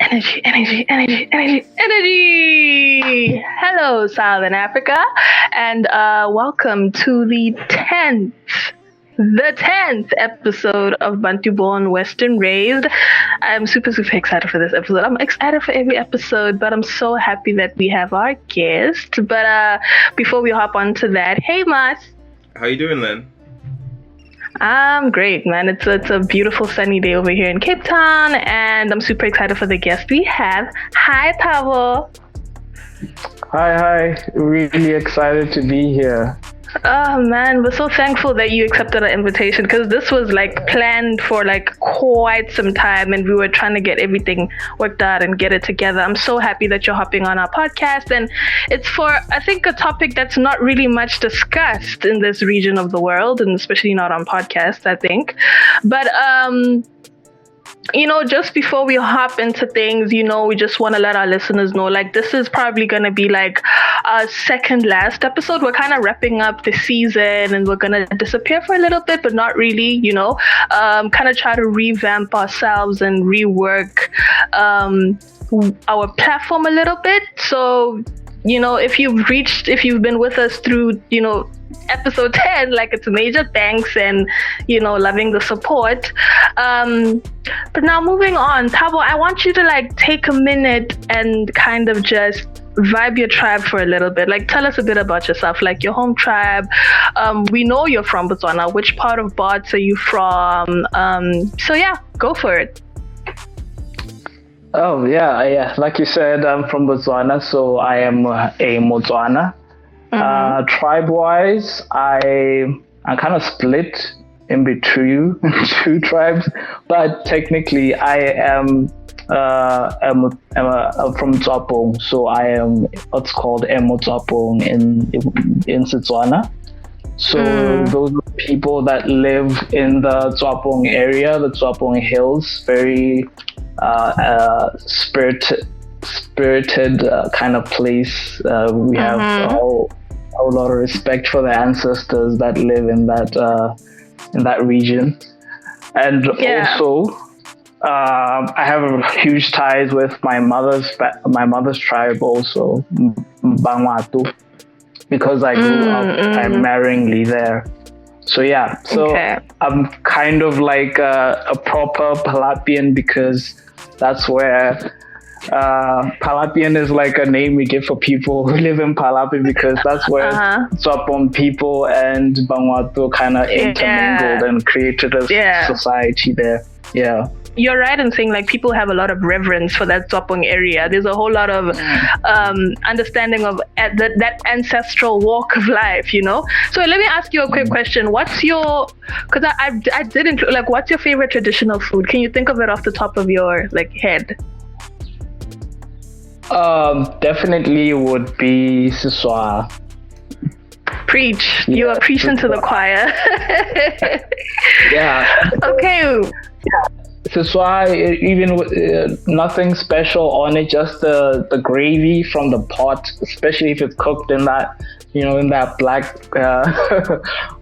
Energy, energy, energy, energy, energy. Hello, Southern Africa, and welcome to the tenth episode of Bantu Born Western Raised. I'm super, super excited for this episode. I'm excited for every episode, but I'm so happy that we have our guest. But before we hop on to that, hey, Mas. How you doing, Lynn? I'm great, man. It's a beautiful sunny day over here in Cape Town, and I'm super excited for the guest we have. Hi, Thabo. Hi. Really excited to be here. Oh man, we're so thankful that you accepted our invitation, because this was like planned for like quite some time, and we were trying to get everything worked out and get it together. I'm so happy that you're hopping on our podcast, and it's for, I think, a topic that's not really much discussed in this region of the world, and especially not on podcasts, I think. But just before we hop into things, we just want to let our listeners know, like, this is probably going to be like our second last episode. We're kind of wrapping up the season, and we're going to disappear for a little bit, but not really, kind of try to revamp ourselves and rework our platform a little bit. So, if you've been with us through, episode 10, like, it's a major thanks, and loving the support. But now moving on, Thabo, I want you to like take a minute and kind of just vibe your tribe for a little bit. Like, tell us a bit about yourself, like your home tribe. We know you're from Botswana. Which part of Bots are you from? So yeah, go for it. Oh yeah. Like you said, I'm from Botswana, so I am a Motswana. Tribe-wise, I'm kind of split in between two tribes, but technically I am I'm from Tswapong, so I am what's called Motswapong in Setswana. So those are people that live in the Tswapong area, the Tswapong Hills, very spirited kind of place. We have a whole lot of respect for the ancestors that live in that region, and also I have huge ties with my mother's tribe, also Bangwatu, because I grew up primarily there. So yeah, I'm kind of like a proper Palapian, because that's where Palapian is like a name we give for people who live in Palapi, because that's where Tswapong people and Bangwatu kind of intermingled and created a society there. Yeah. You're right in saying, like, people have a lot of reverence for that Tswapong area. There's a whole lot of understanding of that ancestral walk of life, So let me ask you a quick question. What's your, because I didn't, like, what's your favorite traditional food? Can you think of it off the top of your, like, head? Definitely would be Siswa. Preach. You are preaching to the choir. Yeah. Okay. Siswa, even with nothing special on it, just the gravy from the pot, especially if it's cooked in that, in that black pot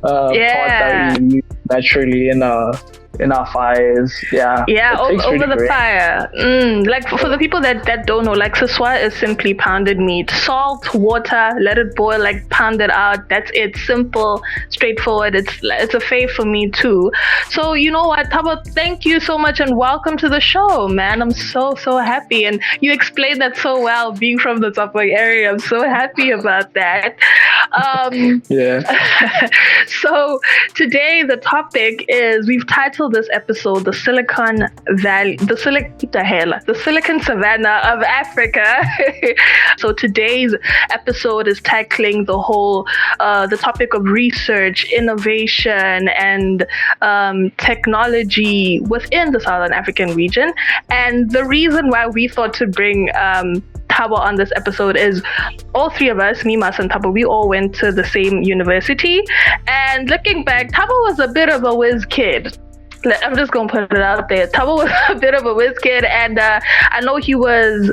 that we use naturally in our fires. Yeah over the great. fire. Like, for the people that don't know, like, siswa is simply pounded meat, salt, water, let it boil, like, pound it out. That's it. Simple, straightforward. It's a fave for me too. So you know what, Thabo, thank you so much and welcome to the show, man. I'm so happy, and you explained that so well, being from the Tswapong area. I'm so happy about that. So today the topic is, we've titled this episode the Silicon Valley, the Silicon Savannah of Africa. So today's episode is tackling the whole the topic of research, innovation, and technology within the Southern African region. And the reason why we thought to bring Thabo on this episode is, all three of us, me, Mas, and Thabo, we all went to the same university. And looking back, Thabo was a bit of a whiz kid. I'm just gonna put it out there. Thabo was a bit of a whiz kid, and I know he was.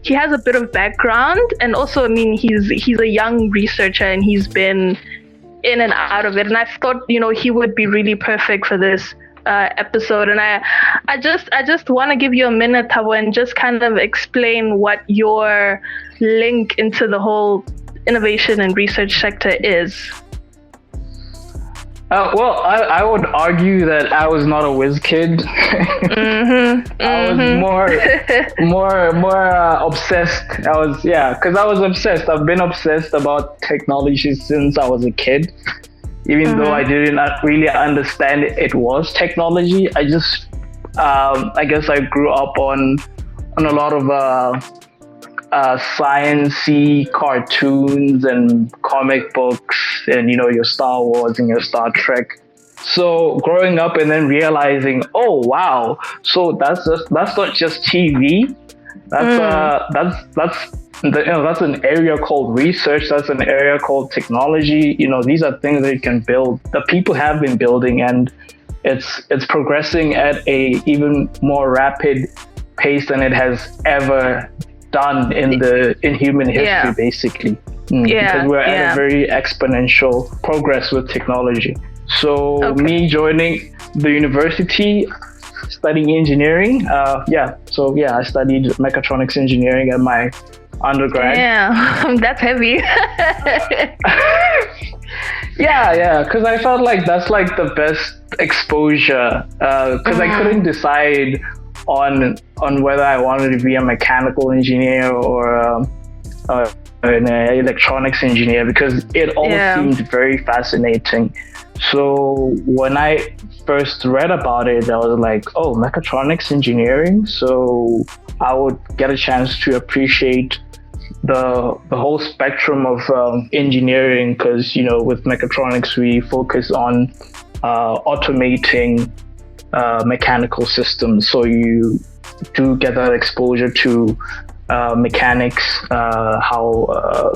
He has a bit of background, and also, I mean, he's a young researcher, and he's been in and out of it. And I thought, he would be really perfect for this episode, and I just want to give you a minute, Thabo, and just kind of explain what your link into the whole innovation and research sector is. Well, I would argue that I was not a whiz kid. I was more obsessed. Because I was obsessed. I've been obsessed about technology since I was a kid. Even though I didn't really understand it was technology, I just, I guess I grew up on a lot of science-y cartoons and comic books, and your Star Wars and your Star Trek. So growing up and then realizing, oh wow, so that's not just TV. That's an area called research. That's an area called technology. These are things that you can build. That people have been building, and it's progressing at a even more rapid pace than it has ever done in human history, basically. Because we're at a very exponential progress with technology. So me joining the university, studying engineering, I studied mechatronics engineering at my undergrad. Yeah, that's heavy. Because I felt like that's like the best exposure, because I couldn't decide on whether I wanted to be a mechanical engineer or an electronics engineer, because it all seemed very fascinating. So when I first read about it, I was like, oh, mechatronics engineering. So I would get a chance to appreciate the whole spectrum of engineering, because with mechatronics we focus on automating mechanical systems. So you do get that exposure to mechanics, how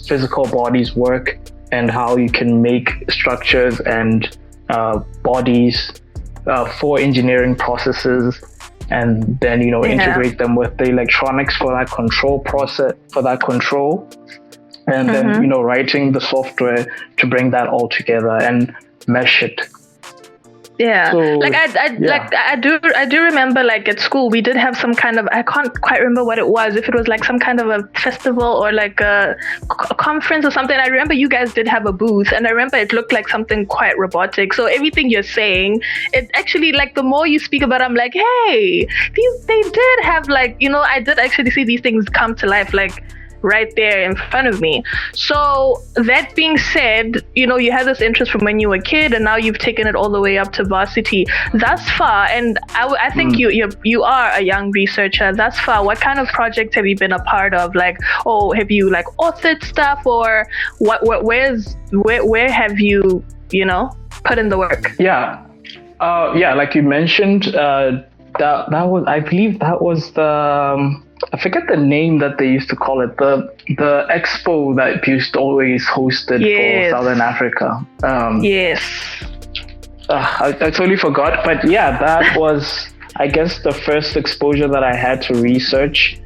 physical bodies work, and how you can make structures and bodies for engineering processes, and then integrate them with the electronics for that control process, and then writing the software to bring that all together and mesh it. Yeah, so, I do remember, like at school we did have some kind of, I can't quite remember what it was, if it was like some kind of a festival or like a conference or something. I remember you guys did have a booth, and I remember it looked like something quite robotic. So everything you're saying, it actually, like the more you speak about it, I'm like, hey, they did have like, I did actually see these things come to life, like right there in front of me. So that being said, you had this interest from when you were a kid, and now you've taken it all the way up to varsity thus far. And I think you are a young researcher thus far. What kind of projects have you been a part of? Like, have you like authored stuff, or where have you put in the work? Like you mentioned, that was, I believe that was the I forget the name that they used to call it, the expo that used to always hosted for Southern Africa. I totally forgot, but that was, I guess, the first exposure that I had to research,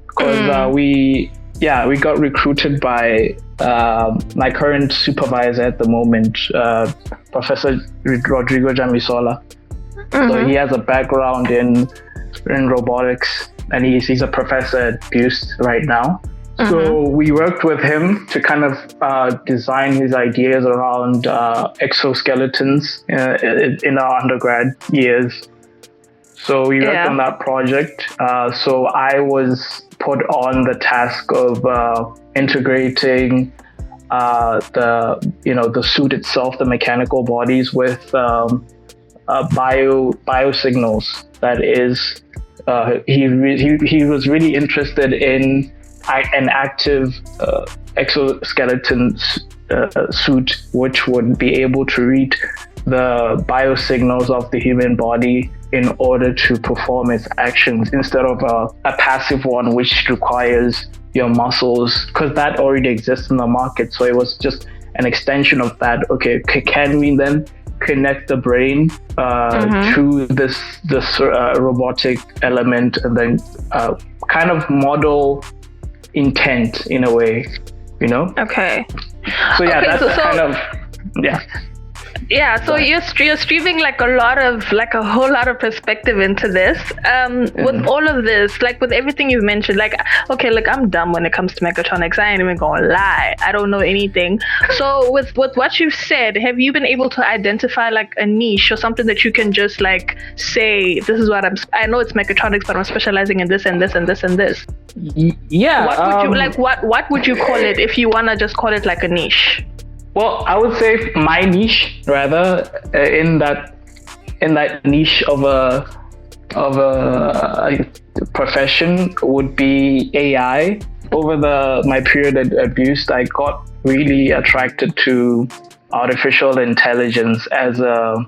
because we got recruited by my current supervisor at the moment, Professor Rodrigo Jamisola. So he has a background in robotics, and he's a professor at BUST right now. So we worked with him to kind of design his ideas around exoskeletons in our undergrad years. So we worked on that project. So I was put on the task of integrating the suit itself, the mechanical bodies, with biosignals. That is, he was really interested in an active exoskeleton suit, which would be able to read the biosignals of the human body in order to perform its actions, instead of a passive one which requires your muscles, because that already exists in the market. So it was just an extension of that. Okay, can we then connect the brain to this robotic element, and then kind of model intent in a way, Okay. So that's kind of Yeah, so you're streaming like a whole lot of perspective into this. With all of this, like with everything you've mentioned, like okay, look, I'm dumb when it comes to mechatronics. I ain't even gonna lie. I don't know anything. So with what you've said, have you been able to identify like a niche or something that you can just like say, this is what I know it's mechatronics, but I'm specializing in this and this and this and this. Yeah. What would you like? What would you call it if you wanna just call it like a niche? Well, I would say my niche, rather, in that niche of a profession would be AI. Over my period at Boost, I got really attracted to artificial intelligence as a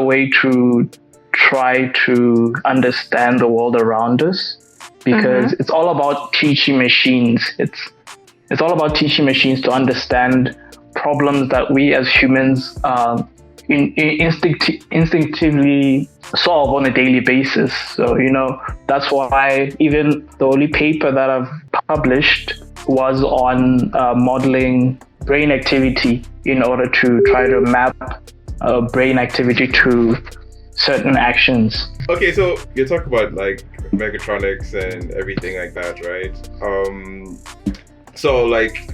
way to try to understand the world around us, because it's all about teaching machines. It's all about teaching machines to understand problems that we as humans instinctively solve on a daily basis. So, that's why even the only paper that I've published was on modeling brain activity in order to try to map brain activity to certain actions. Okay, so you talk about like mechatronics and everything like that, right? So like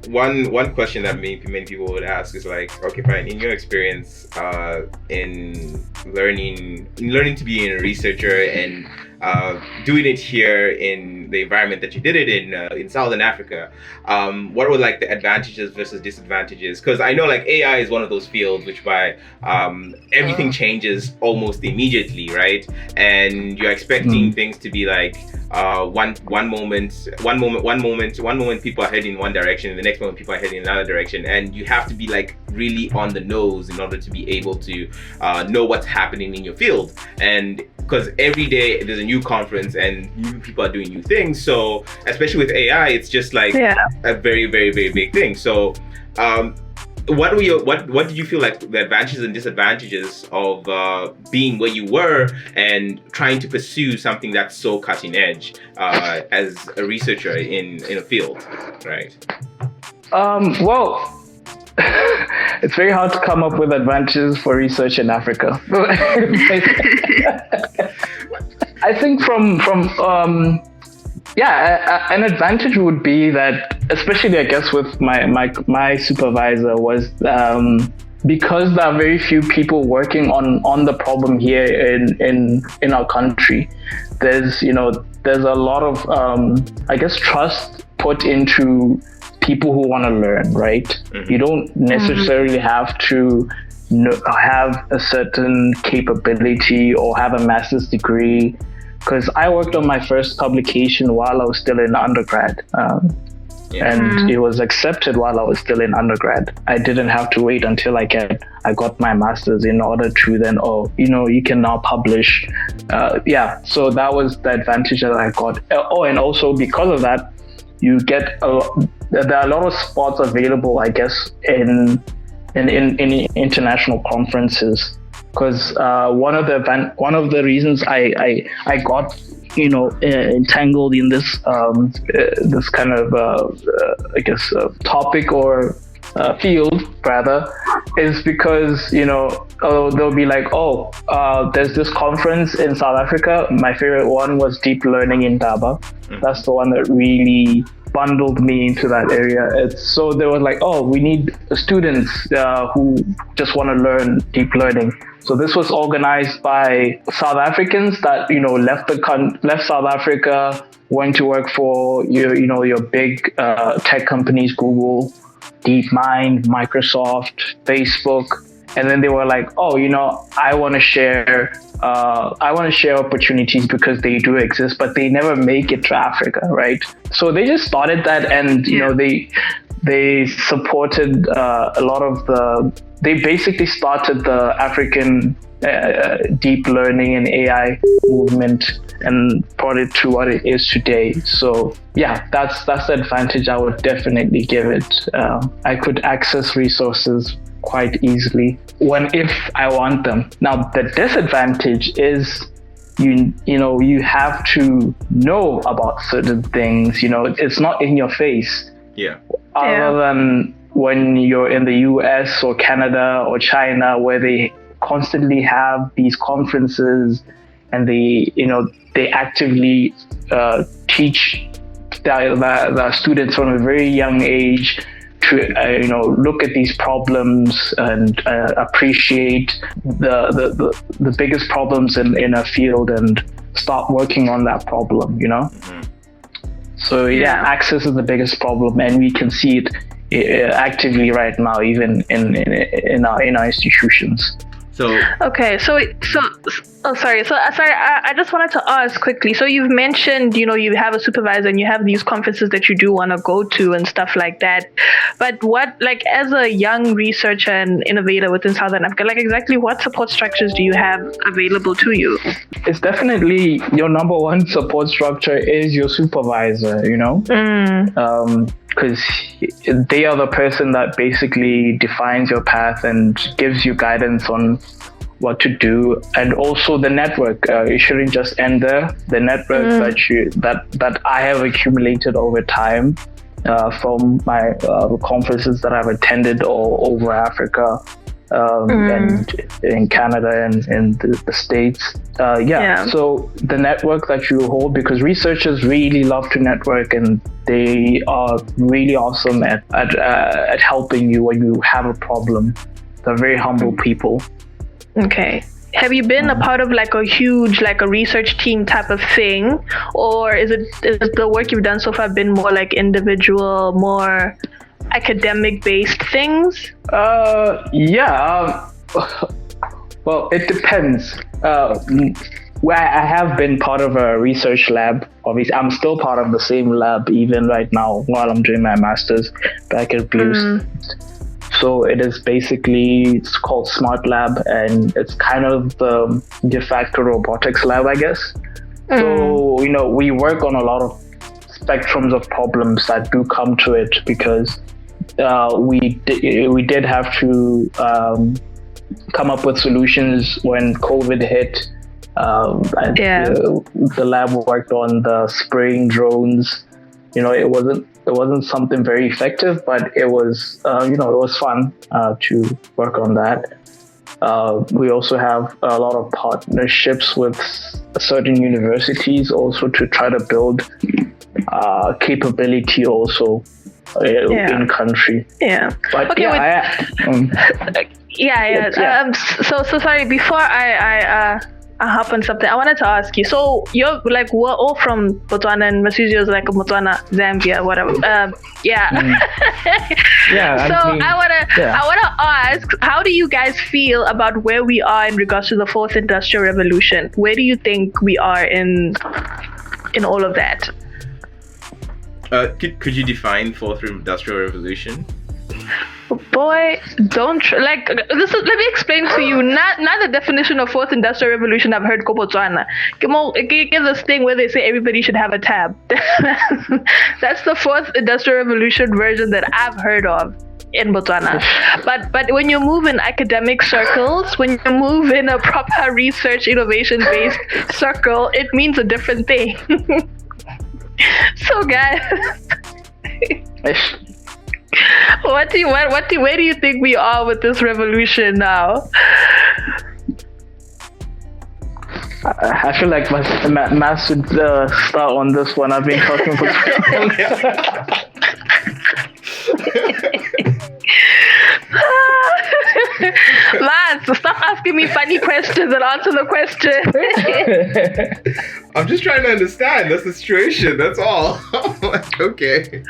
one question that many people would ask is like, okay, fine, in your experience in learning to be a researcher and doing it here in the environment that you did it in Southern Africa, what were like the advantages versus disadvantages? Because I know like AI is one of those fields which by everything changes almost immediately, right? And you're expecting things to be like one moment people are heading in one direction, and the next moment people are heading in another direction, and you have to be like really on the nose in order to be able to know what's happening in your field. And because every day there's a new conference and new people are doing new things, so especially with AI, it's just like a very, very, very big thing. So what did you feel like the advantages and disadvantages of being where you were and trying to pursue something that's so cutting edge as a researcher in a field, right? Well, it's very hard to come up with advantages for research in Africa. I think an advantage would be that, especially I guess with my supervisor, was because there are very few people working on the problem here in our country. There's a lot of I guess trust put into people who want to learn, right? You don't necessarily have to have a certain capability or have a master's degree, because I worked on my first publication while I was still in undergrad, and it was accepted while I was still in undergrad. I didn't have to wait until I got my master's in order to then, you can now publish. So that was the advantage that I got. And also because of that, you get there are a lot of spots available, I guess, in international conferences. Because one of the reasons I got entangled in this this kind of topic or field rather, is because they'll be like, there's this conference in South Africa. My favorite one was deep learning in Daba. That's the one that really bundled me into that area. So they were like, we need students who just want to learn deep learning. So this was organized by South Africans that left South Africa, went to work for your big tech companies, Google, DeepMind, Microsoft, Facebook, and then they were like, I want to share opportunities because they do exist, but they never make it to Africa, right? So they just started that, and they supported a lot of they basically started the African deep learning and AI movement and brought it to what it is today. So that's the advantage I would definitely give it. I could access resources quite easily if I want them. Now the disadvantage is you have to know about certain things. It's not in your face. Other than when you're in the US or Canada or China, where they constantly have these conferences and they actively teach the students from a very young age to look at these problems and appreciate the biggest problems in a field and start working on that problem. So access is the biggest problem, and we can see it actively right now, even in our institutions. Okay, sorry. I just wanted to ask quickly. So you've mentioned, you have a supervisor and you have these conferences that you do want to go to and stuff like that. But what, like, as a young researcher and innovator within Southern Africa, like, exactly what support structures do you have available to you? It's definitely your number one support structure is your supervisor. Because they are the person that basically defines your path and gives you guidance on what to do, and also the network. You shouldn't just end there. The network that I have accumulated over time from my conferences that I've attended all over Africa and in Canada and in the States. So the network that you hold, because researchers really love to network and they are really awesome at helping you when you have a problem. They're very humble people. Okay. Have you been a part of like a huge, like a research team type of thing, or is the work you've done so far been more like individual, more academic based things? Well, it depends. Where I have been part of a research lab. Obviously, I'm still part of the same lab even right now while I'm doing my master's back at BLUS. So it's called Smart Lab, and it's kind of the de facto robotics lab, I guess. So, we work on a lot of spectrums of problems that do come to it, because we did have to come up with solutions when COVID hit. The lab worked on the spraying drones. It wasn't something very effective, but it was it was fun to work on that. We also have a lot of partnerships with certain universities also to try to build capability also in country. But so sorry, before I hop on something, I wanted to ask you. So you're like, we're all from Botswana, and Masuzio is like a Botswana, Zambia, whatever. I wanna ask, how do you guys feel about where we are in regards to the fourth industrial revolution? Where do you think we are in all of that? Could you define fourth industrial revolution? Boy, let me explain to you. Not the definition of fourth industrial revolution I've heard. Botswana. Give this thing where they say everybody should have a tab. That's the fourth industrial revolution version that I've heard of in Botswana. But when you move in academic circles, when you move in a proper research innovation based circle, it means a different thing. So guys, where do you think we are with this revolution now? I feel like Matt should start on this one. I've been talking for Matt, so stop asking me funny questions and answer the question. I'm just trying to understand the situation. That's all. Okay.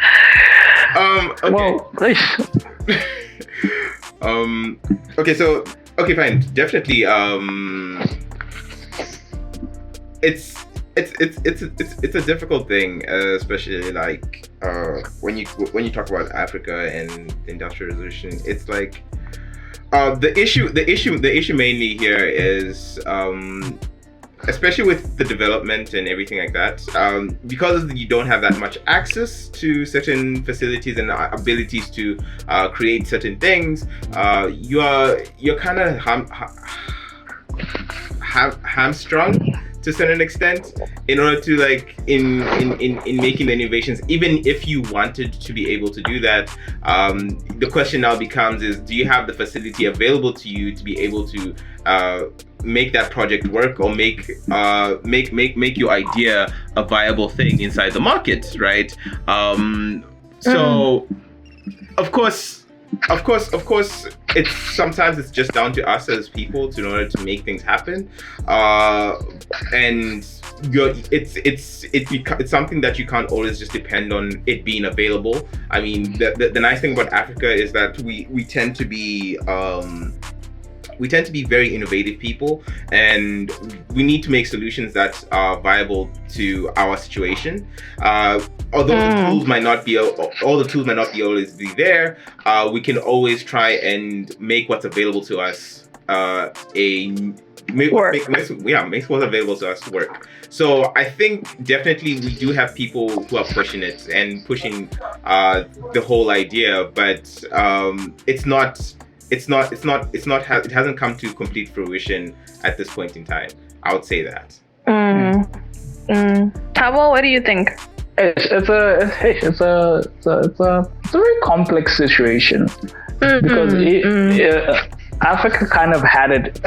Okay, fine. Definitely. It's a difficult thing, especially like when you talk about Africa and the industrial revolution. It's like the issue mainly here is especially with the development and everything like that, because you don't have that much access to certain facilities and abilities to create certain things, you're kind of hamstrung to a certain extent in order to like in making the innovations. Even if you wanted to be able to do that, the question now becomes is, do you have the facility available to you to be able to make that project work, or make your idea a viable thing inside the market, right? So of course, it's sometimes just down to us as people in order to make things happen, and it's something that you can't always just depend on it being available. I mean, the nice thing about Africa is that we tend to be very innovative people, and we need to make solutions that are viable to our situation. Although the tools might not be always be there, we can always try and make what's available to us make what's available to us work. So I think definitely we do have people who are pushing it and pushing the whole idea, but it hasn't come to complete fruition at this point in time. I would say that. Thabo, what do you think? It's a very complex situation, because Africa kind of had it.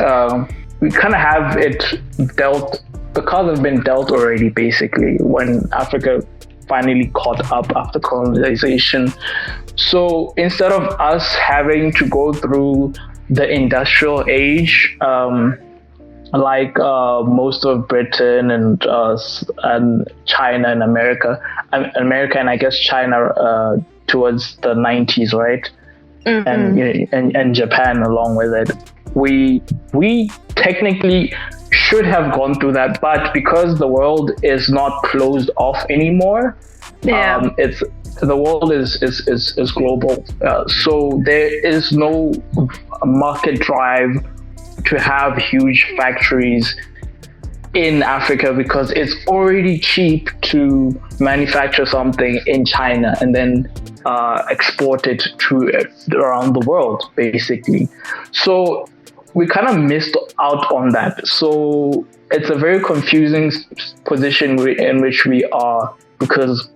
We kind of have it dealt. The cards have been dealt already. Basically, when Africa finally caught up after colonization. So instead of us having to go through the industrial age, like most of Britain and China and America and I guess China towards the 90s, right? And Japan along with it. We technically should have gone through that, but because the world is not closed off anymore, the world is global, so there is no market drive to have huge factories in Africa, because it's already cheap to manufacture something in China and then export it to around the world, basically. So we kind of missed out on that. So it's a very confusing position in which we are, because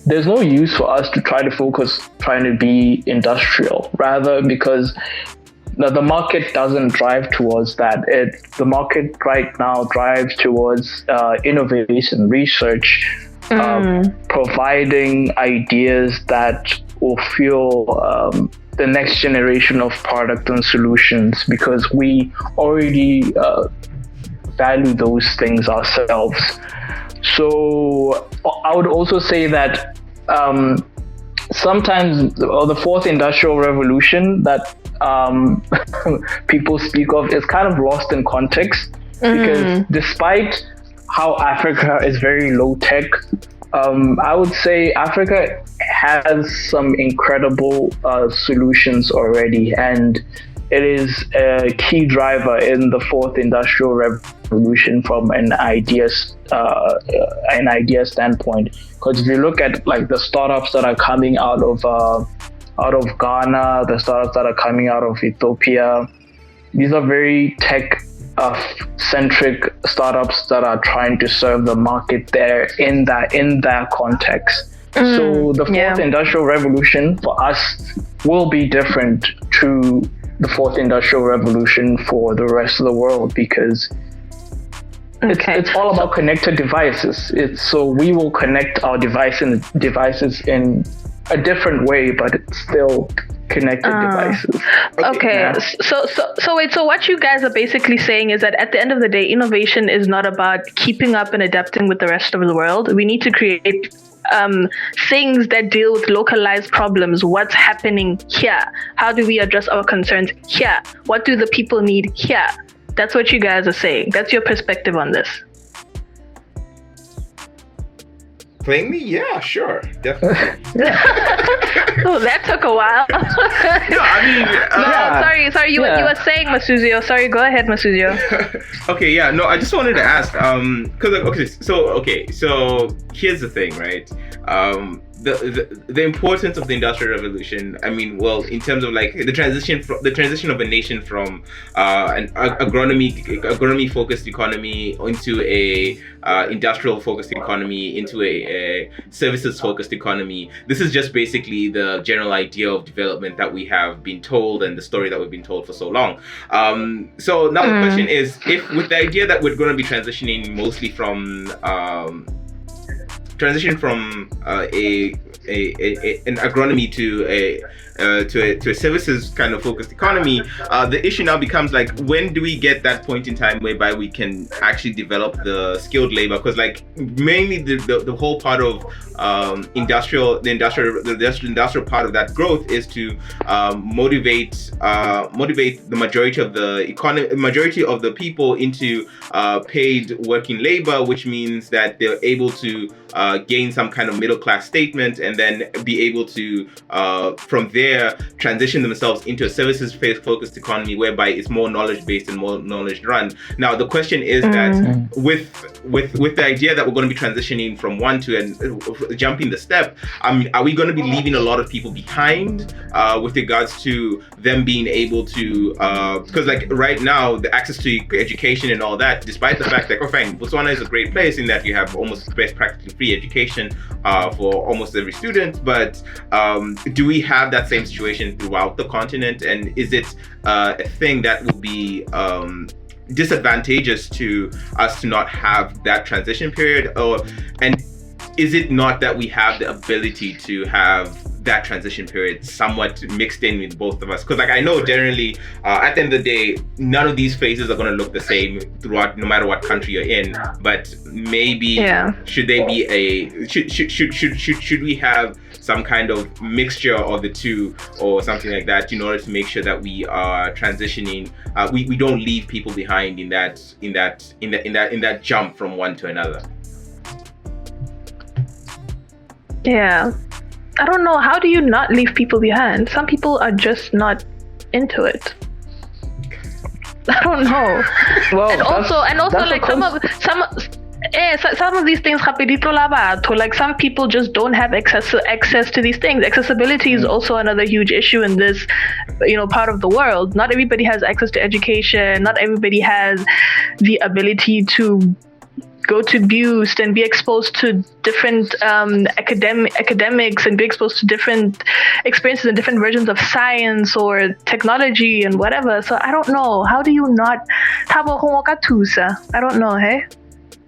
there's no use for us to try to focus trying to be industrial, rather, because the market doesn't drive towards that. The market right now drives towards innovation, research, providing ideas that will fuel the next generation of product and solutions, because we already value those things ourselves. So I would also say that sometimes the fourth industrial revolution that people speak of is kind of lost in context, because despite how Africa is very low tech, I would say Africa has some incredible solutions already, and it is a key driver in the fourth industrial revolution from an idea standpoint. Because if you look at like the startups that are coming out of Ghana, the startups that are coming out of Ethiopia, these are very tech centric startups that are trying to serve the market there in that context. So the fourth industrial revolution for us will be different to the fourth industrial revolution for the rest of the world, because it's all about connected devices. So we will connect our devices in a different way, but it's still connected devices. Okay. So wait, so what you guys are basically saying is that at the end of the day, innovation is not about keeping up and adapting with the rest of the world. We need to create things that deal with localized problems. What's happening here? How do we address our concerns here? What do the people need here? That's what you guys are saying. That's your perspective on this. Plainly, yeah, sure, definitely. Oh, that took a while. No, I mean, sorry. You were saying, Masuzio. Sorry, go ahead, Masuzio. Okay, yeah, no, I just wanted to ask, so here's the thing, right? the importance of the Industrial Revolution. I mean, well, in terms of like the transition of a nation from an agronomy focused economy into a industrial focused economy into a services focused economy. This is just basically the general idea of development that we have been told and the story that we've been told for so long. So now the question is, if with the idea that we're going to be transitioning mostly from an agronomy to a services kind of focused economy, the issue now becomes like, when do we get that point in time whereby we can actually develop the skilled labor? Because like mainly the whole part of the industrial part of that growth is to motivate the majority of the people into paid working labor, which means that they're able to gain some kind of middle class statement and then be able to from there transition themselves into a services focused economy whereby it's more knowledge based and more knowledge run. Now the question is that with the idea that we're going to be transitioning from one to and jumping the step, are we going to be leaving a lot of people behind with regards to them being able to because like right now the access to education and all that, despite the fact that Botswana is a great place in that you have almost practically free education for almost every student, but do we have that same situation throughout the continent, and is it a thing that will be disadvantageous to us to not have that transition period, and is it not that we have the ability to have that transition period somewhat mixed in with both of us? Because like I know generally at the end of the day, none of these phases are going to look the same throughout, no matter what country you're in, but maybe should they be should we have some kind of mixture of the two or something like that in order to make sure that we are transitioning, we don't leave people behind in that jump from one to another? Yeah, I don't know. How do you not leave people behind? Some people are just not into it. I don't know. Well, and also like some of these things, like some people just don't have access to these things. Accessibility is also another huge issue in this, part of the world. Not everybody has access to education. Not everybody has the ability to go to BUST and be exposed to different academics and be exposed to different experiences and different versions of science or technology and whatever. So I don't know. How do you not? I don't know, hey?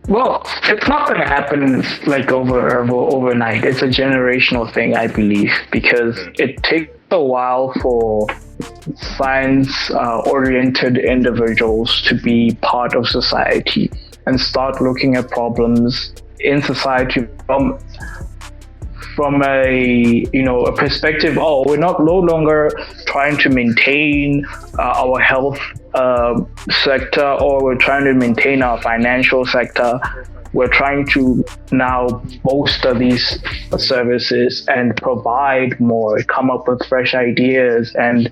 Well, it's not going to happen like overnight. It's a generational thing, I believe, because it takes a while for science-oriented individuals to be part of society and start looking at problems in society from a perspective. We're no longer trying to maintain our health sector, or we're trying to maintain our financial sector. We're trying to now bolster these services and provide more, come up with fresh ideas, and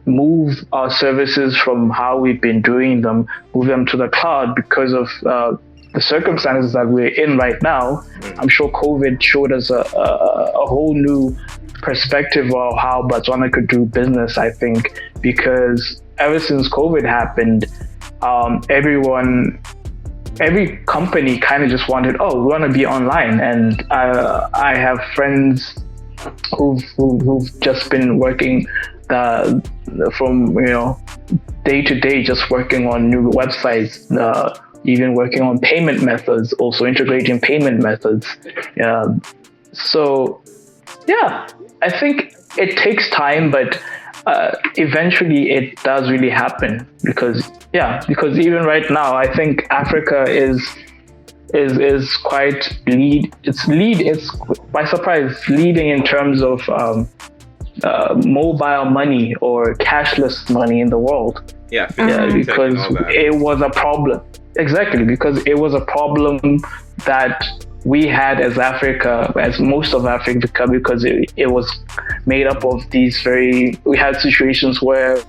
move our services from how we've been doing them, move them to the cloud because of the circumstances that we're in right now. I'm sure COVID showed us a whole new perspective of how Botswana could do business, I think, because ever since COVID happened, every company kind of just wanted, we want to be online. And I have friends who've just been working from day to day, just working on new websites, even working on payment methods, also integrating payment methods. So yeah, I think it takes time, but eventually it does really happen, because even right now I think Africa is quite it's by surprise leading in terms of mobile money or cashless money in the world. Because it was a problem. Exactly, because it was a problem that we had as Africa, as most of Africa, because it was made up of we had situations where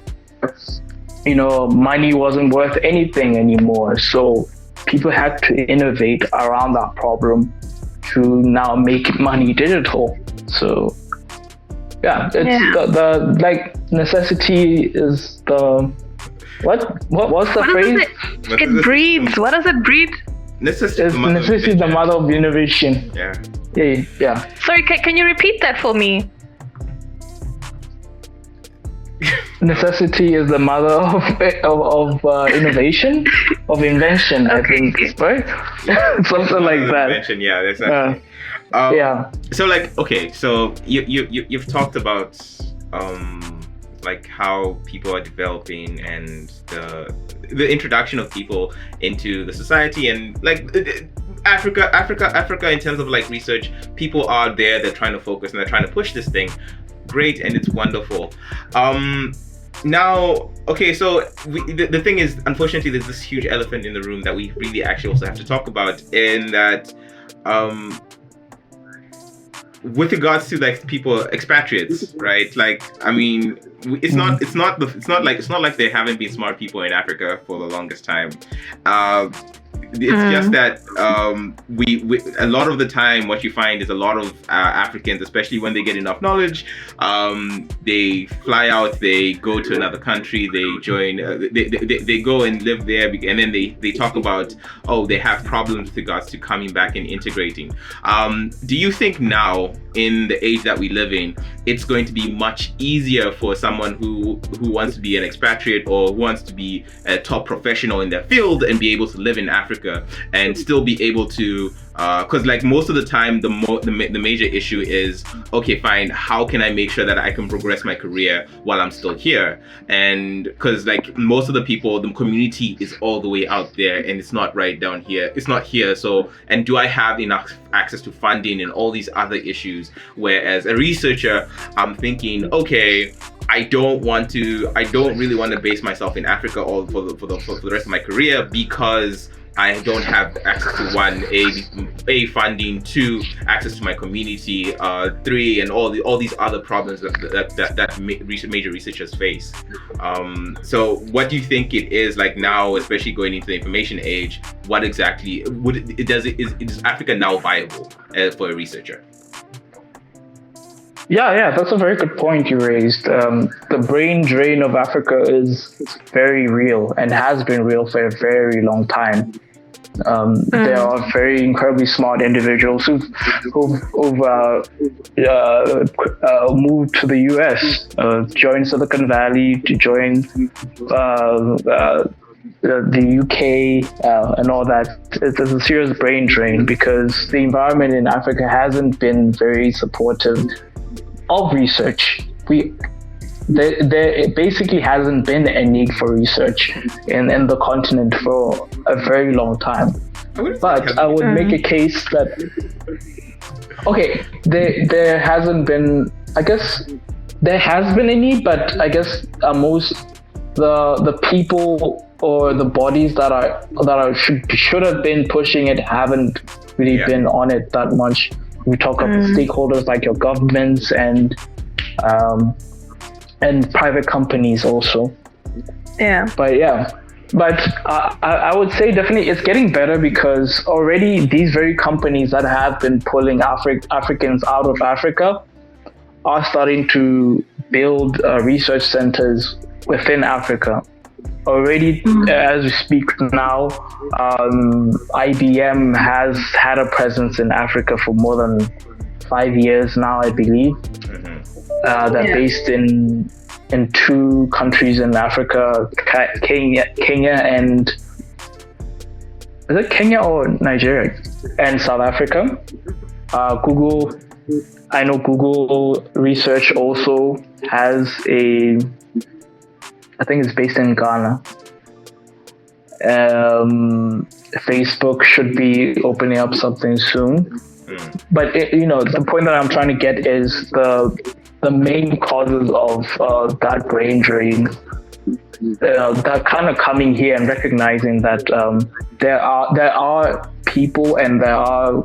money wasn't worth anything anymore. So people had to innovate around that problem, to now make money digital. So yeah, it's the like necessity is the what's the phrase? It breeds. What does it breed? Necessity is the mother of innovation. Yeah. Sorry, can you repeat that for me? Necessity is the mother of innovation, of invention. Okay. I think, right? Something like that. Invention, yeah, exactly. So like, okay, so you've talked about like how people are developing and the introduction of people into the society, and like Africa in terms of like research, people are there, they're trying to focus and they're trying to push this thing. Great, and it's wonderful. Now, okay, so the thing is, unfortunately, there's this huge elephant in the room that we really actually also have to talk about, in that with regards to like people, expatriates, right? Like, I mean, it's not like there haven't been smart people in Africa for the longest time. It's just that we a lot of the time what you find is a lot of Africans, especially when they get enough knowledge, they fly out, they go to another country, they join, they go and live there, and then they talk about, oh, they have problems with regards to coming back and integrating. Do you think now, in the age that we live in, it's going to be much easier for someone who wants to be an expatriate or who wants to be a top professional in their field and be able to live in Africa and still be able to, because like most of the time the major issue is, okay, fine, how can I make sure that I can progress my career while I'm still here? And because like most of the people, the community is all the way out there and it's not right down here, it's not here. So, and do I have enough access to funding and all these other issues? Whereas a researcher, I'm thinking, okay, I don't really want to base myself in Africa all for the rest of my career, because I don't have access to one, a funding, two, access to my community, three, and all these other problems that major researchers face. So what do you think it is like now, especially going into the information age? What exactly is Africa now viable for a researcher? Yeah, that's a very good point you raised. The brain drain of Africa is very real and has been real for a very long time. There are very incredibly smart individuals who've moved to the US, joined Silicon Valley, to join the UK and all that. It's a serious brain drain because the environment in Africa hasn't been very supportive of research. There basically hasn't been a need for research in the continent for a very long time. But I would make a case that, okay, there hasn't been, I guess there has been a need, but I guess most the people or the bodies that should have been pushing it haven't really been on it that much. We talk about stakeholders like your governments and private companies also. But I would say definitely it's getting better, because already these very companies that have been pulling Africans out of Africa are starting to build research centers within Africa. Already, as we speak now, IBM has had a presence in Africa for more than 5 years now, I believe. They're based in two countries in Africa, Kenya and, is it Kenya or Nigeria? And South Africa. Google, I know Google Research also has I think it's based in Ghana. Facebook should be opening up something soon. But the point that I'm trying to get is the main causes of that brain drain. They're kind of coming here and recognizing that there are people and there are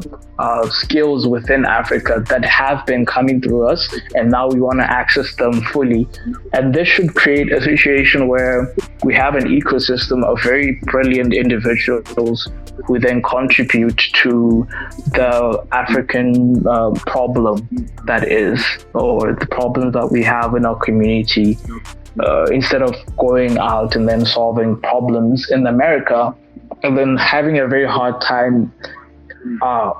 skills within Africa that have been coming through us, and now we want to access them fully. And this should create a situation where we have an ecosystem of very brilliant individuals who then contribute to the African problem that is, or the problems that we have in our community. Instead of going out and then solving problems in America and then having a very hard time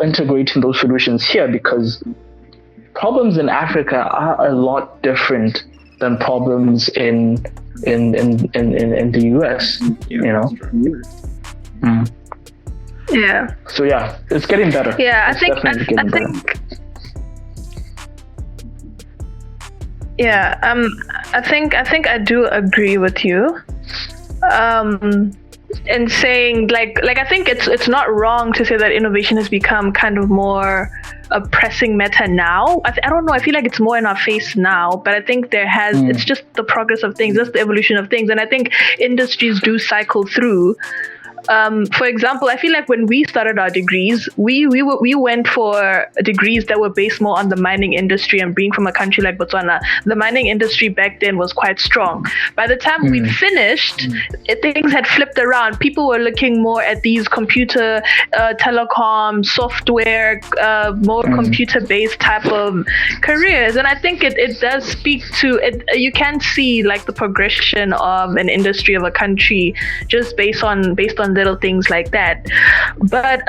integrating those solutions here, because problems in Africa are a lot different than problems in the US, you know. Yeah. So yeah, it's getting better. Yeah, I think. Yeah, I think I do agree with you. In saying like I think it's not wrong to say that innovation has become kind of more a pressing matter now. I don't know. I feel like it's more in our face now, but I think it's just the progress of things, just the evolution of things, and I think industries do cycle through. For example, I feel like when we started our degrees, we went for degrees that were based more on the mining industry, and being from a country like Botswana, the mining industry back then was quite strong. By the time we'd finished, things had flipped around. People were looking more at these computer, telecom, software, more computer-based type of careers, and I think it does speak to it. You can see like the progression of an industry of a country just based on little things like that. But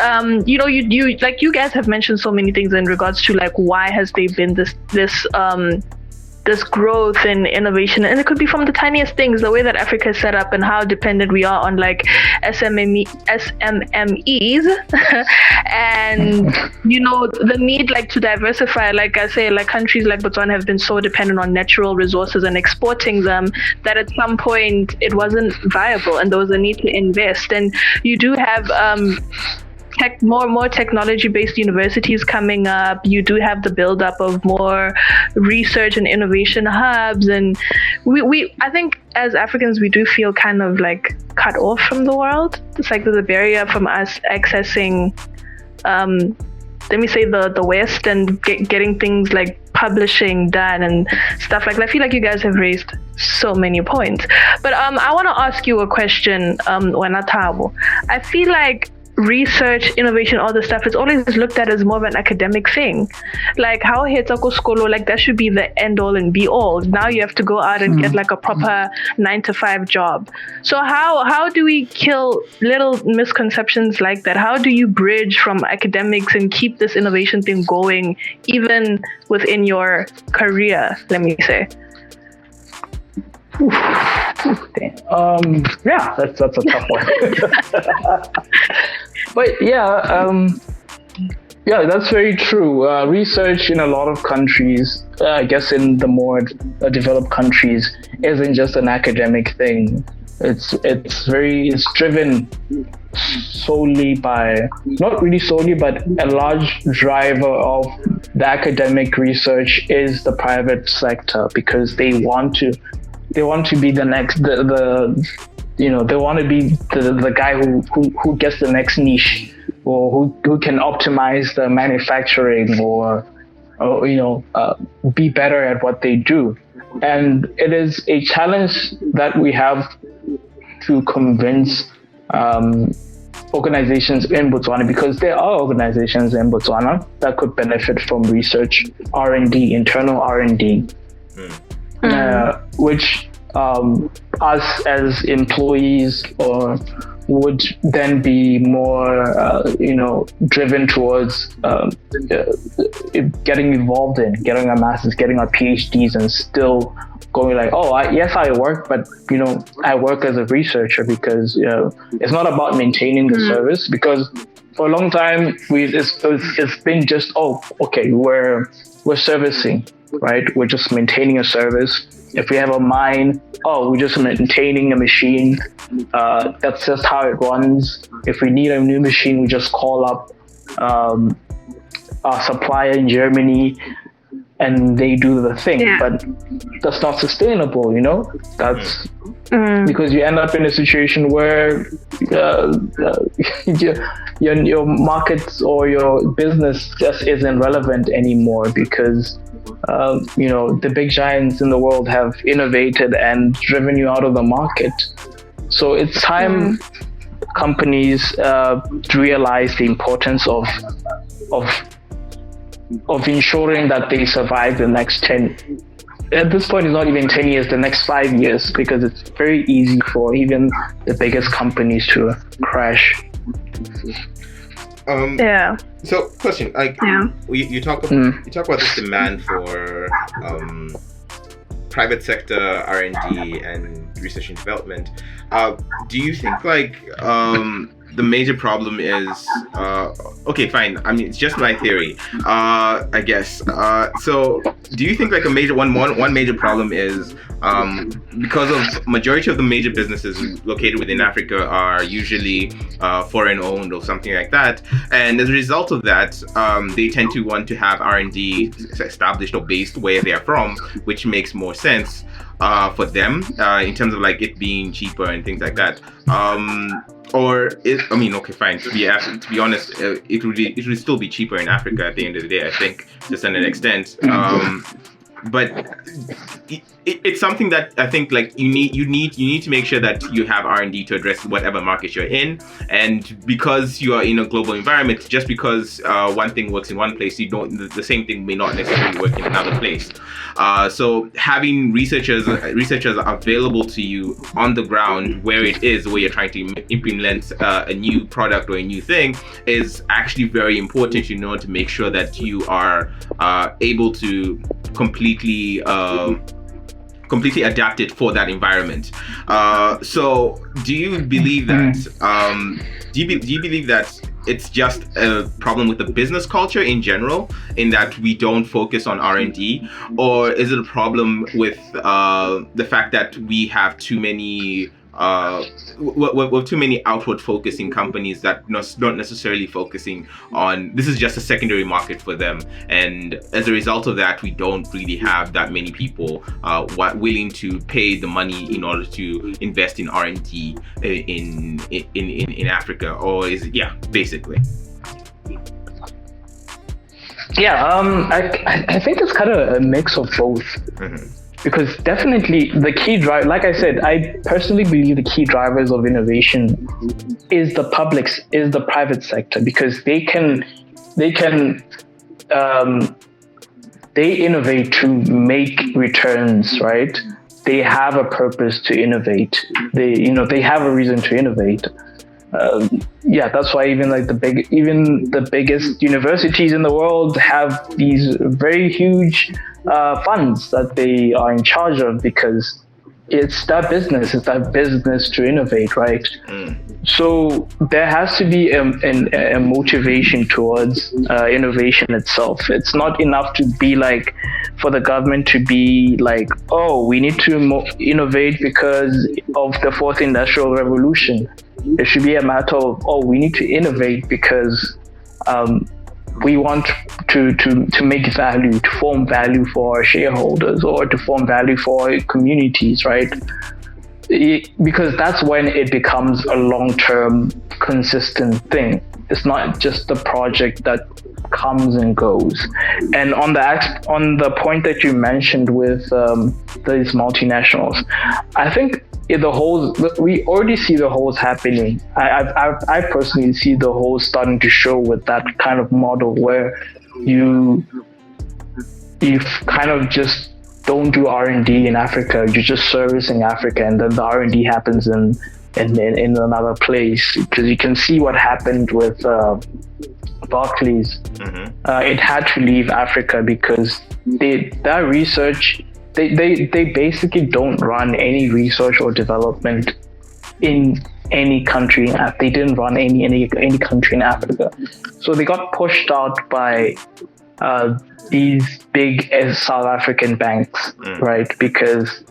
you know, you like you guys have mentioned so many things in regards to like why has there been this growth in innovation, and it could be from the tiniest things, the way that Africa is set up and how dependent we are on like SMMEs and you know, the need like to diversify. Like I say, like countries like Botswana have been so dependent on natural resources and exporting them that at some point it wasn't viable and there was a need to invest. And you do have more technology-based universities coming up. You do have the build-up of more research and innovation hubs, and we I think as Africans we do feel kind of like cut off from the world. It's like there's a barrier from us accessing let me say the West and getting things like publishing done and stuff like that. I feel like you guys have raised so many points, but I want to ask you a question, Thabo. I feel like research, innovation, all this stuff is always looked at as more of an academic thing. Like how Hetako Skolo, like that should be the end all and be all. Now you have to go out and get like a proper 9-to-5 job. So how do we kill little misconceptions like that? How do you bridge from academics and keep this innovation thing going even within your career, let me say? Yeah, that's a tough one. But yeah, that's very true. Research in a lot of countries, I guess in the more developed countries, isn't just an academic thing. It's driven solely by, not really solely, but a large driver of the academic research is the private sector, because they want to be the next, they want to be the guy who gets the next niche, or who can optimize the manufacturing, or be better at what they do. And it is a challenge that we have to convince organizations in Botswana, because there are organizations in Botswana that could benefit from research, R&D, internal R&D. Which us as employees would then be more driven towards getting involved in, getting our masters, getting our PhDs, and still going like, I work, but I work as a researcher, because it's not about maintaining the service, because for a long time it's been just we're servicing, right? We're just maintaining a service. If we have a mine, we're just maintaining a machine. That's just how it runs. If we need a new machine, we just call up our supplier in Germany. and they do the thing, Yeah. but that's not sustainable, that's because you end up in a situation where your markets or your business just isn't relevant anymore because the big giants in the world have innovated and driven you out of the market. So it's time companies realize the importance of ensuring that they survive the next 10. At this point, it's not even 10 years, the next 5 years, because it's very easy for even the biggest companies to crash. So, question, you talk about this demand for private sector R&D and research and development. Do you think the major problem is okay, fine. I mean, it's just my theory, I guess. So, do you think one major problem is because of majority of the major businesses located within Africa are usually foreign owned or something like that, and as a result of that, they tend to want to have R&D established or based where they are from, which makes more sense for them in terms of it being cheaper and things like that. Okay, fine. To be honest, it would still be cheaper in Africa at the end of the day, I think, to a certain extent. But it's something that I think you need to make sure that you have R&D to address whatever market you're in, and because you are in a global environment, just because one thing works in one place, the same thing may not necessarily work in another place. So having researchers available to you on the ground where it is, where you're trying to implement a new product or a new thing, is actually very important, to make sure that you are able to completely adapt it for that environment. So do you believe that do you believe that it's just a problem with the business culture in general, in that we don't focus on R&D, or is it a problem with the fact that we have too many too many outward focusing companies that not necessarily focusing on this is just a secondary market for them, and as a result of that, we don't really have that many people willing to pay the money in order to invest in R&D in Africa, or is it basically? I think it's kind of a mix of both. Because definitely the key drive, like I said, I personally believe the key drivers of innovation is the private sector, because they innovate to make returns, right? They have a purpose to innovate. They have a reason to innovate. That's why even the biggest universities in the world have these very huge funds that they are in charge of, because it's that business to innovate, right? So there has to be a motivation towards innovation itself. It's not enough to be for the government to be we need to innovate because of the fourth industrial revolution. It should be a matter of, we need to innovate because we want to make value, to form value for our shareholders, or to form value for our communities, right? Because that's when it becomes a long-term, consistent thing. It's not just a project that comes and goes. And on the point that you mentioned with these multinationals, I think we already see the holes happening. I personally see the holes starting to show with that kind of model where you kind of just don't do R&D in Africa. You're just servicing Africa, and then the R&D happens in another place. Because you can see what happened with Barclays. It had to leave Africa because that research. They basically don't run any research or development in any country. They didn't run any country in Africa, so they got pushed out by these big South African banks, right? Because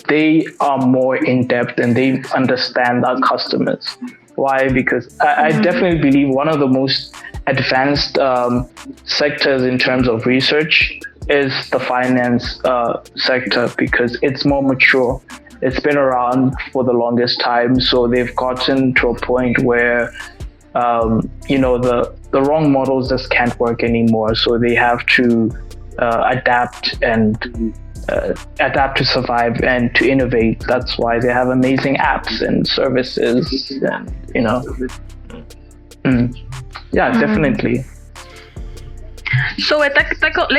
they are more in depth and they understand our customers. Why? Because I definitely believe one of the most advanced sectors in terms of research is the finance sector, because it's more mature. It's been around for the longest time, so they've gotten to a point where the wrong models just can't work anymore. So they have to adapt to survive and to innovate. That's why they have amazing apps and services, and definitely. So let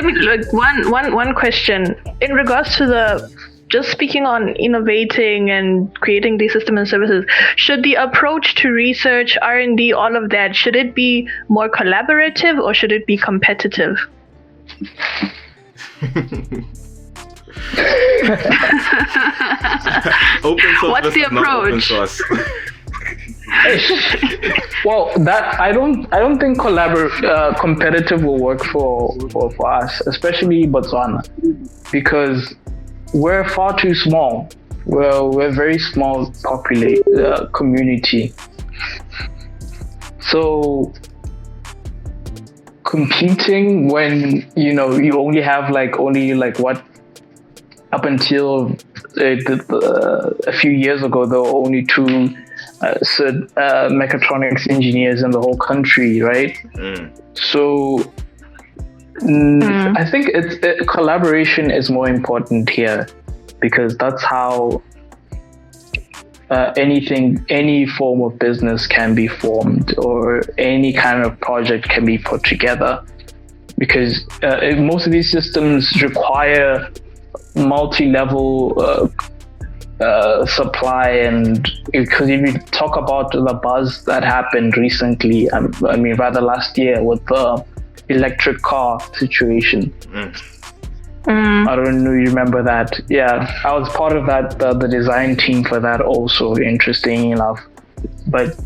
me one question in regards to just speaking on innovating and creating these systems and services. Should the approach to research, R&D, all of that, should it be more collaborative or should it be competitive? Open source. What's the approach? Well, that I don't think competitive will work for us, especially Botswana, because we're far too small. We're a very small community. So competing when you only have what, up until a few years ago there were only two mechatronics engineers in the whole country, right? So I think collaboration is more important here, because that's how any form of business can be formed, or any kind of project can be put together, because most of these systems require multi-level supply. And because if you talk about the buzz that happened recently, rather last year, with the electric car situation. I don't know, you remember that? Yeah, I was part of that, the design team for that also, interesting enough. But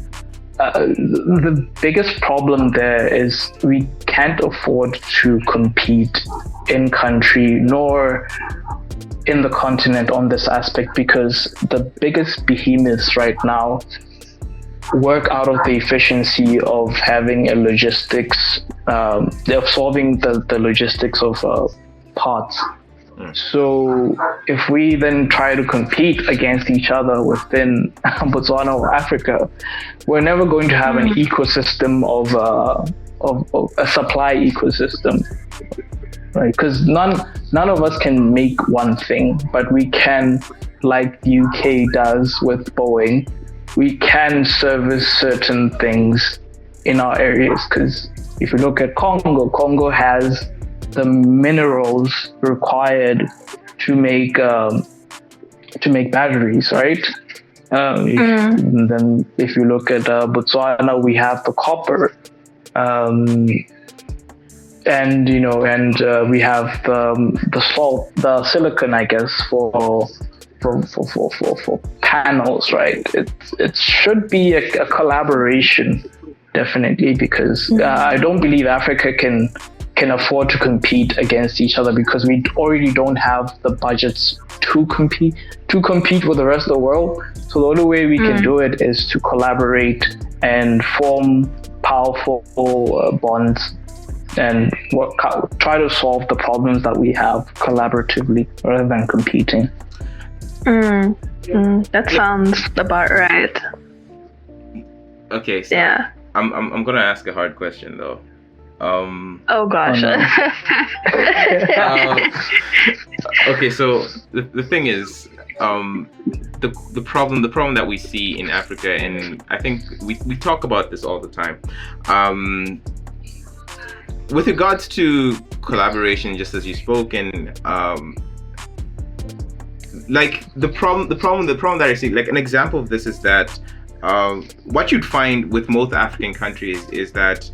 the biggest problem there is we can't afford to compete in country nor in the continent on this aspect, because the biggest behemoths right now work out of the efficiency of having a logistics, they're solving the logistics of parts. So if we then try to compete against each other within Botswana or Africa, we're never going to have an ecosystem of a supply ecosystem, right? Because none of us can make one thing, but we can, like the UK does with Boeing, we can service certain things in our areas. Because if you look at Congo has the minerals required to make batteries, right? Then if you look at Botswana, we have the copper, and we have the salt, the silicone, I guess, for panels, right? It should be a collaboration, definitely, because I don't believe Africa can afford to compete against each other, because we already don't have the budgets to compete with the rest of the world. So the only way we can do it is to collaborate and form powerful bonds and try to solve the problems that we have collaboratively rather than competing. That sounds about right. Okay, so yeah. I'm gonna ask a hard question though. Oh gosh. Oh, no. Okay, so the thing is, the problem that we see in Africa, and I think we talk about this all the time, with regards to collaboration, just as you spoke, and like the problem that I see, like an example of this is that what you'd find with most African countries is that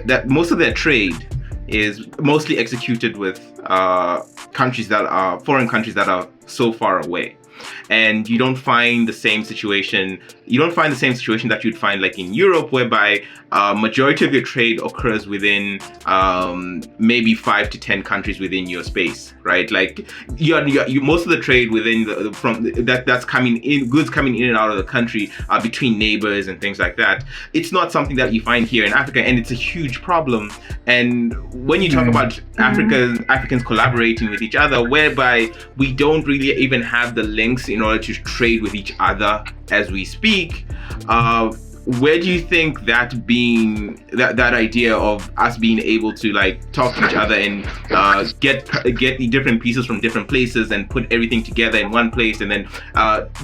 that most of their trade is mostly executed with foreign countries that are so far away. and you don't find the same situation. You don't find the same situation that you'd find like in Europe, whereby majority of your trade occurs within maybe 5 to 10 countries within your space, right? Like you most of the trade within that's coming in, goods coming in and out of the country between neighbors and things like that. It's not something that you find here in Africa, and it's a huge problem. And when you talk about Africans collaborating with each other, whereby we don't really even have the links in order to trade with each other as we speak, where do you think that idea of us being able to like talk to each other and get the different pieces from different places and put everything together in one place, and then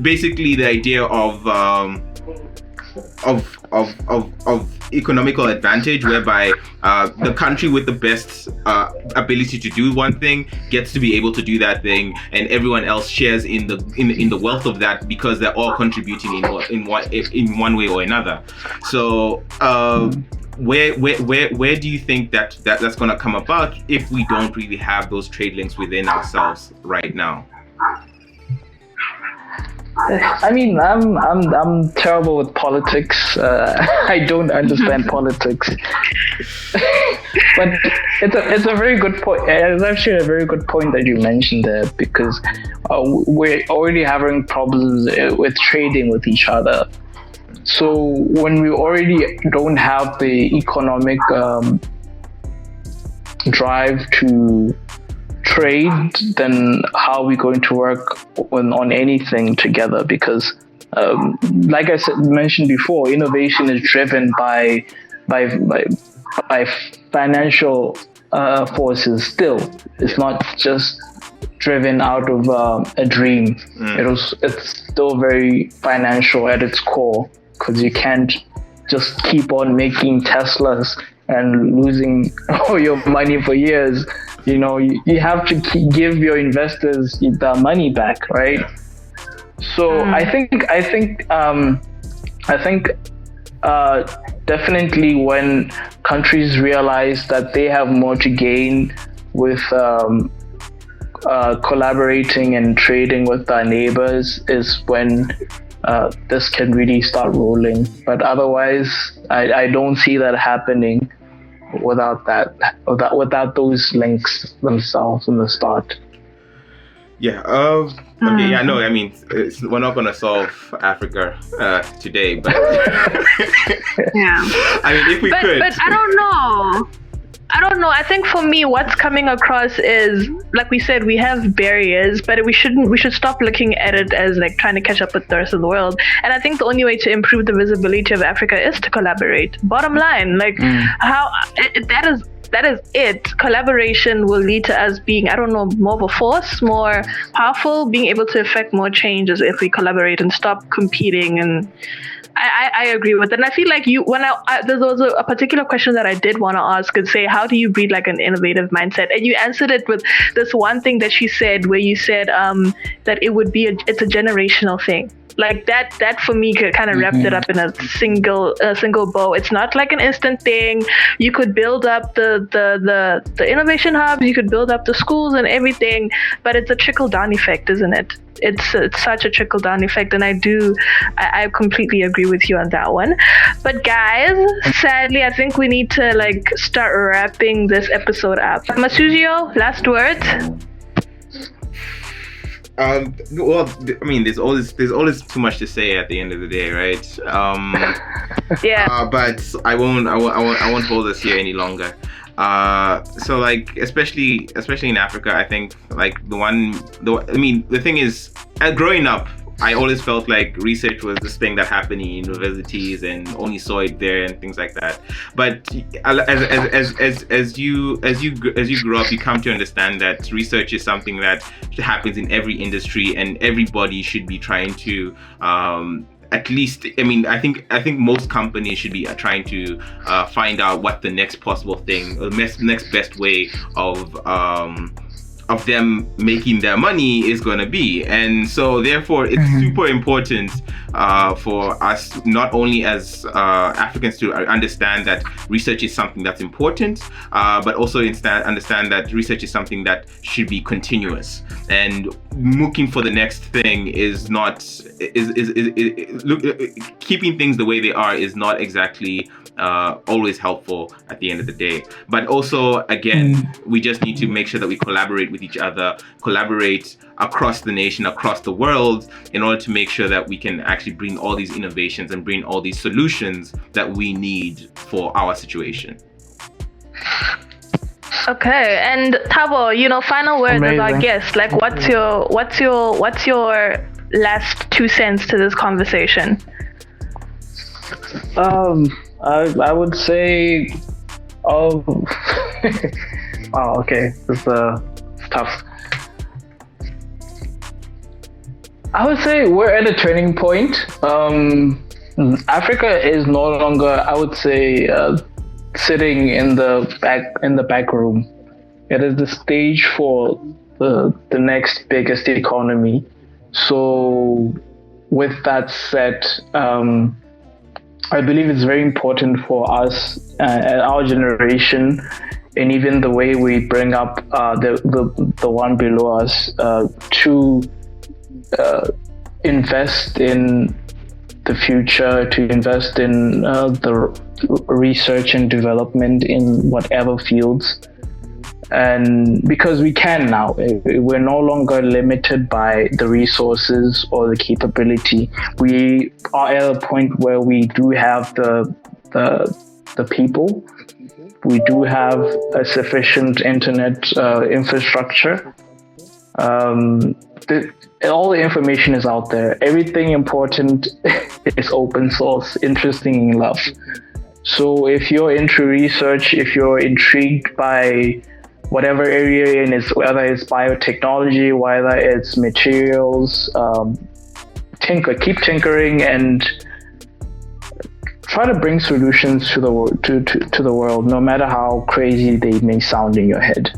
basically the idea of economical advantage, whereby the country with the best ability to do one thing gets to be able to do that thing, and everyone else shares in the wealth of that because they're all contributing in one way or another. So where do you think that's going to come about if we don't really have those trade links within ourselves right now? I mean, I'm terrible with politics. I don't understand politics, but it's a very good point. It's actually a very good point that you mentioned there, because we're already having problems with trading with each other. So when we already don't have the economic drive to trade, then how are we going to work on anything together? Because like I mentioned before, innovation is driven by financial forces still. It's not just driven out of a dream. It's still very financial at its core, because you can't just keep on making Teslas and losing all your money for years. You know, you have to give your investors the money back, right? So I think definitely when countries realize that they have more to gain with collaborating and trading with our neighbors is when this can really start rolling. But otherwise, I don't see that happening without those links themselves in the start. Yeah. Okay. Yeah. No. I mean, we're not gonna solve Africa today, but yeah. I mean, if we could. But I don't know. I think for me, what's coming across is, like we said, we have barriers, but we should stop looking at it as like trying to catch up with the rest of the world. And I think the only way to improve the visibility of Africa is to collaborate. Bottom line, like that is it. Collaboration will lead to us being, I don't know, more of a force, more powerful, being able to affect more changes if we collaborate and stop competing. And I agree with that. And I feel like there was a particular question that I did want to ask and say, how do you breed like an innovative mindset? And you answered it with this one thing that she said, where you said that it's a generational thing. Like that for me kind of wrapped it up in a single bow. It's not like an instant thing. You could build up the innovation hubs, you could build up the schools and everything, but it's a trickle down effect, isn't it? It's such a trickle down effect, and I completely agree with you on that one. But guys, sadly, I think we need to like start wrapping this episode up. Masuzio, last words. Well, I mean, there's always too much to say at the end of the day, right? Yeah. But I won't hold us here any longer. So like, especially in Africa, I think like the thing is, growing up, I always felt like research was this thing that happened in universities and only saw it there and things like that. But as you grow up, you come to understand that research is something that happens in every industry, and everybody should be trying to at least, I mean, I think most companies should be trying to find out what the next possible thing, or next best way of them making their money is going to be. And so therefore it's super important for us, not only as Africans, to understand that research is something that's important, but also understand that research is something that should be continuous, and looking for the next thing is not keeping things the way they are is not exactly always helpful at the end of the day. But also, again, we just need to make sure that we collaborate with each other, collaborate across the nation, across the world, in order to make sure that we can actually bring all these innovations and bring all these solutions that we need for our situation. Okay, and Thabo, final word as our guest. Like, what's your last 2 cents to this conversation? I would say, okay, it's tough. I would say we're at a turning point. Africa is no longer, I would say, sitting in the back room. It is the stage for the next biggest economy. So, with that said, I believe it's very important for us and our generation, and even the way we bring up the one below us, to invest in the future, to invest in the research and development in whatever fields. And because we can now, we're no longer limited by the resources or the capability. We are at a point where we do have the people. We do have a sufficient internet infrastructure. All the information is out there. Everything important is open source, interesting enough. So if you're into research, if you're intrigued by whatever area you're in, whether it's biotechnology, whether it's materials, keep tinkering and try to bring solutions to the world, no matter how crazy they may sound in your head.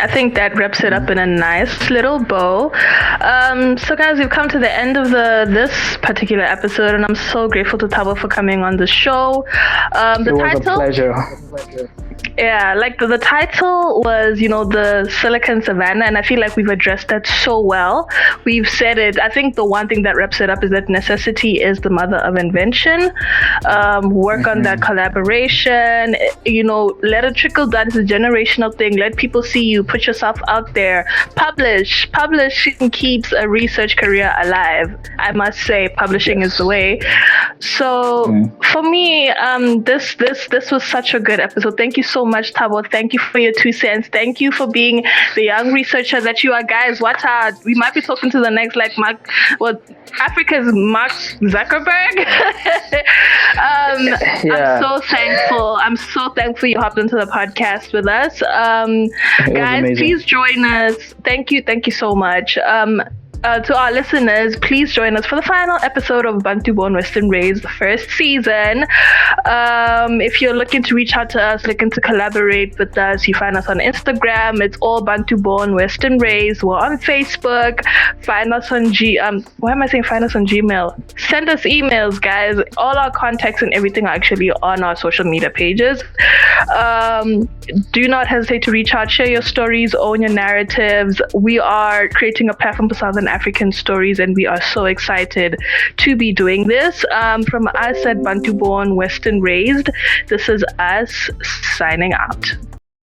I think that wraps it up in a nice little bow. So guys, we've come to the end of this particular episode, and I'm so grateful to Thabo for coming on the show. It was a pleasure. Yeah, like the title was, the Silicone Savannah, and I feel like we've addressed that so well. We've said it. I think the one thing that wraps it up is that necessity is the mother of invention. Work on that collaboration, let it trickle down. It's a generational thing. Let people see you, put yourself out there, publishing keeps a research career alive. I must say, publishing is the way. So for me, this was such a good episode. Thank you so much, Thabo. Thank you for your 2 cents. Thank you for being the young researcher that you are. Guys, watch out. We might be talking to the next, Africa's Mark Zuckerberg. I'm so thankful. I'm so thankful you hopped into the podcast with us. Guys, please join us. Thank you so much. To our listeners, please join us for the final episode of Bantu Born Western Raised, the first season. If you're looking to reach out to us, looking to collaborate with us, you find us on Instagram. It's all Bantu Born Western Raised. We're on Facebook. Find us on find us on Gmail? Send us emails, guys. All our contacts and everything are actually on our social media pages. Do not hesitate to reach out, share your stories, own your narratives. We are creating a platform for Southern African stories, and we are so excited to be doing this. From us at Bantu Born Western Raised, this is us signing out.